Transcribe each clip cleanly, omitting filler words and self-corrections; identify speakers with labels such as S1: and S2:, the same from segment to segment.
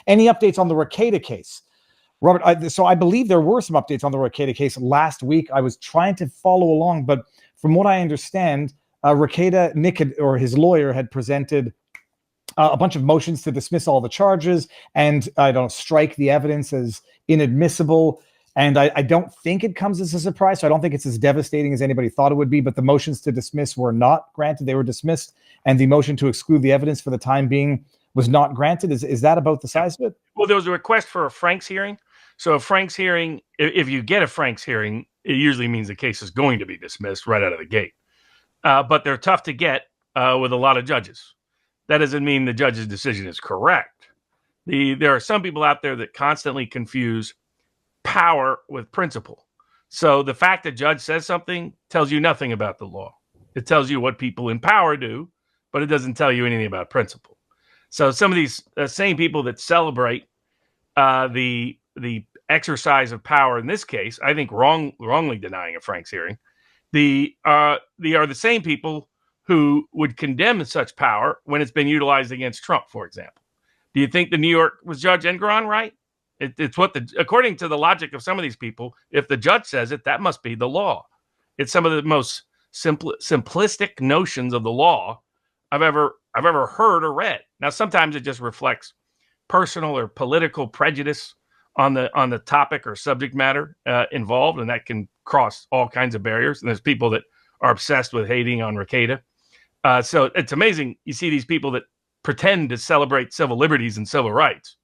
S1: Any updates on the Rekieta case? Robert, so I believe there were some updates on the Rekieta case last week. I was trying to follow along, but from what I understand, Rekieta, Nick or his lawyer had presented a bunch of motions to dismiss all the charges and strike the evidence as inadmissible. And I don't think it comes as a surprise. So I don't think it's as devastating as anybody thought it would be. But the motions to dismiss were not granted. They were dismissed. And the motion to exclude the evidence for the time being was not granted. Is that about the size of it?
S2: Well, there was a request for a Franks hearing. So a Franks hearing, if you get a Franks hearing, it usually means the case is going to be dismissed right out of the gate. But they're tough to get with a lot of judges. That doesn't mean the judge's decision is correct. There are some people out there that constantly confuse power with principle. So the fact that judge says something tells you nothing about the law. It tells you what people in power do, but it doesn't tell you anything about principle. So some of these same people that celebrate the exercise of power in this case, I think wrongly denying a Franks hearing, they are the same people who would condemn such power when it's been utilized against Trump, for example. Do you think the New York was Judge Engoron right? It's what according to the logic of some of these people, if the judge says it, that must be the law. It's some of the most simplistic notions of the law I've ever heard or read. Now, sometimes it just reflects personal or political prejudice on the topic or subject matter involved, and that can cross all kinds of barriers. And there's people that are obsessed with hating on Rekieta. So it's amazing. You see these people that pretend to celebrate civil liberties and civil rights,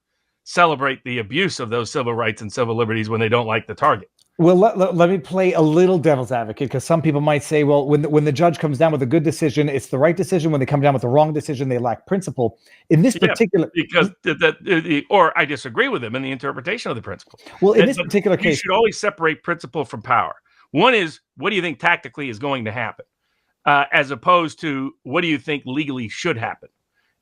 S2: celebrate the abuse of those civil rights and civil liberties when they don't like the target.
S1: Well, let me play a little devil's advocate, because some people might say, well, when the judge comes down with a good decision, it's the right decision. When they come down with the wrong decision, they lack principle. In this particular...
S2: Because or I disagree with them in the interpretation of the principle.
S1: Well, in this particular case...
S2: You should always separate principle from power. One is, what do you think tactically is going to happen? As opposed to, what do you think legally should happen?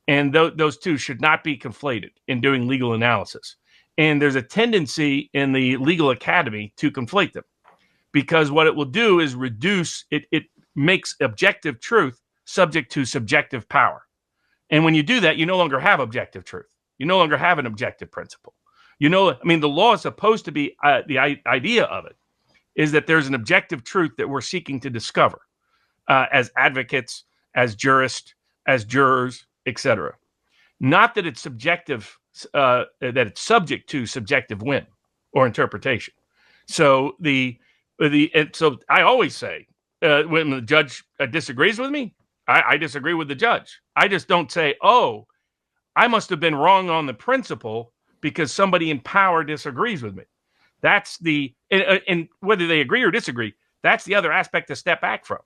S2: And those two should not be conflated in doing legal analysis. And there's a tendency in the legal academy to conflate them, because what it will do is reduce it. It makes objective truth subject to subjective power. And when you do that, you no longer have objective truth. You no longer have an objective principle. The law is supposed to be, the idea of it is that there's an objective truth that we're seeking to discover as advocates, as jurists, as jurors, etc. Not that it's subjective, that it's subject to subjective whim or interpretation. So so I always say when the judge disagrees with me, I disagree with the judge. I just don't say, oh, I must have been wrong on the principle because somebody in power disagrees with me. That's and whether they agree or disagree, that's the other aspect to step back from.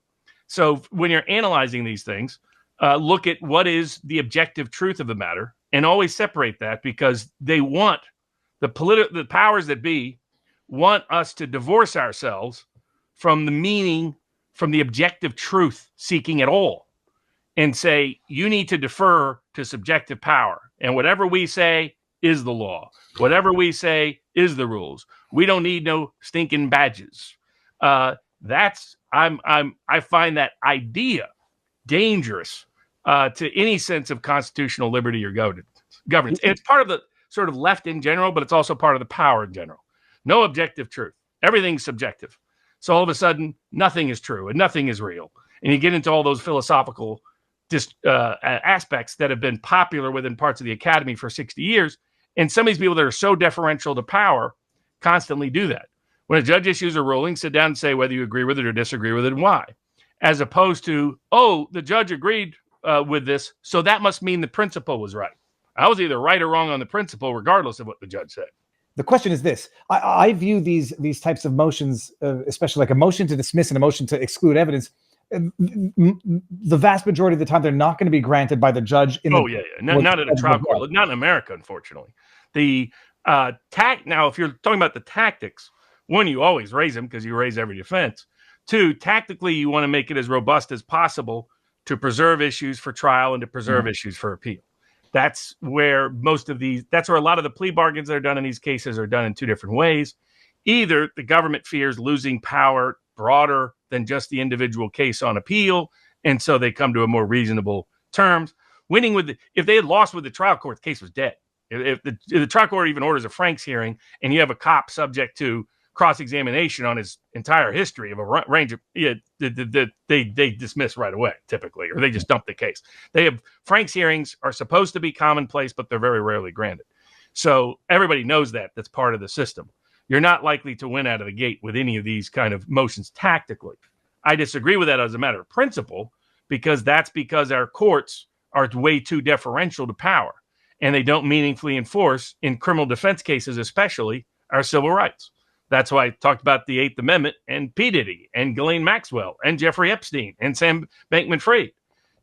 S2: So when you're analyzing these things, look at what is the objective truth of the matter, and always separate that, because they want the powers that be want us to divorce ourselves from the meaning, from the objective truth seeking at all, and say, you need to defer to subjective power. And whatever we say is the law. Whatever we say is the rules. We don't need no stinking badges. I find that idea dangerous to any sense of constitutional liberty or governance. And it's part of the sort of left in general, but it's also part of the power in general. No objective truth. Everything's subjective. So all of a sudden, nothing is true and nothing is real. And you get into all those philosophical aspects that have been popular within parts of the academy for 60 years. And some of these people that are so deferential to power constantly do that. When a judge issues a ruling, sit down and say whether you agree with it or disagree with it and why. As opposed to, oh, the judge agreed with this, so that must mean the principle was right. I was either right or wrong on the principle, regardless of what the judge said.
S1: The question is this. I view these types of motions, especially like a motion to dismiss and a motion to exclude evidence, the vast majority of the time, they're not going to be granted by the judge. Not at a trial court. Not in America, unfortunately. Now, if you're talking about the tactics, one, you always raise them because you raise every defense. Two, tactically, you want to make it as robust as possible to preserve issues for trial and to preserve issues for appeal. That's where a lot of the plea bargains that are done in these cases are done in two different ways. Either the government fears losing power broader than just the individual case on appeal, and so they come to a more reasonable terms. If they had lost with the trial court, the case was dead.
S2: If the trial court even orders a Franks hearing and you have a cop subject to cross-examination on his entire history of a range of, they dismiss right away typically, or they just dump the case. They have Franks hearings are supposed to be commonplace, but they're very rarely granted. So everybody knows that. That's part of the system. You're not likely to win out of the gate with any of these kind of motions tactically. I disagree with that as a matter of principle, because our courts are way too deferential to power, and they don't meaningfully enforce, in criminal defense cases especially, our civil rights. That's why I talked about the Eighth Amendment and P. Diddy and Ghislaine Maxwell and Jeffrey Epstein and Sam Bankman-Fried.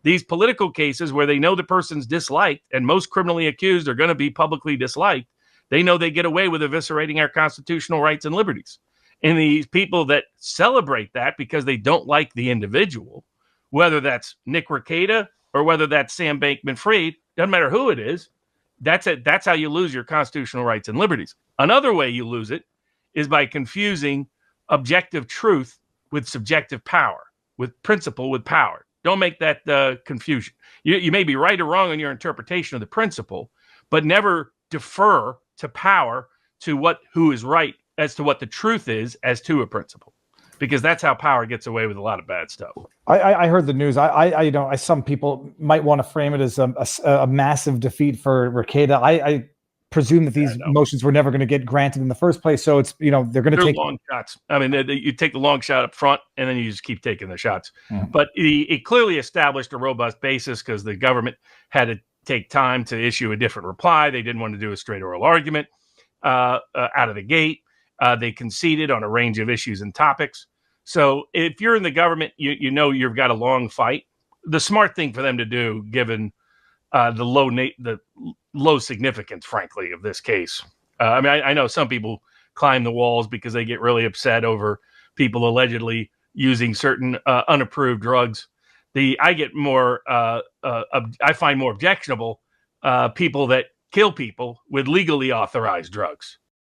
S2: These political cases where they know the person's disliked, and most criminally accused are going to be publicly disliked, they know they get away with eviscerating our constitutional rights and liberties. And these people that celebrate that because they don't like the individual, whether that's Nick Rekieta or whether that's Sam Bankman-Fried, doesn't matter who it is, that's it. That's how you lose your constitutional rights and liberties. Another way you lose it is by confusing objective truth with subjective power, with principle with power. Don't make that confusion. You may be right or wrong on your interpretation of the principle, but never defer to power to who is right as to what the truth is as to a principle, because that's how power gets away with a lot of bad stuff.
S1: I heard the news. Some people might want to frame it as a massive defeat for Rekieta. I presume that these motions were never going to get granted in the first place. So it's, they're going to take
S2: long shots. I mean, you take the long shot up front and then you just keep taking the shots. Mm-hmm. But it clearly established a robust basis because the government had to take time to issue a different reply. They didn't want to do a straight oral argument out of the gate. They conceded on a range of issues and topics. So if you're in the government, you've got a long fight. The smart thing for them to do, given the low significance, frankly, of this case. I know some people climb the walls because they get really upset over people allegedly using certain unapproved drugs. I find more objectionable people that kill people with legally authorized drugs.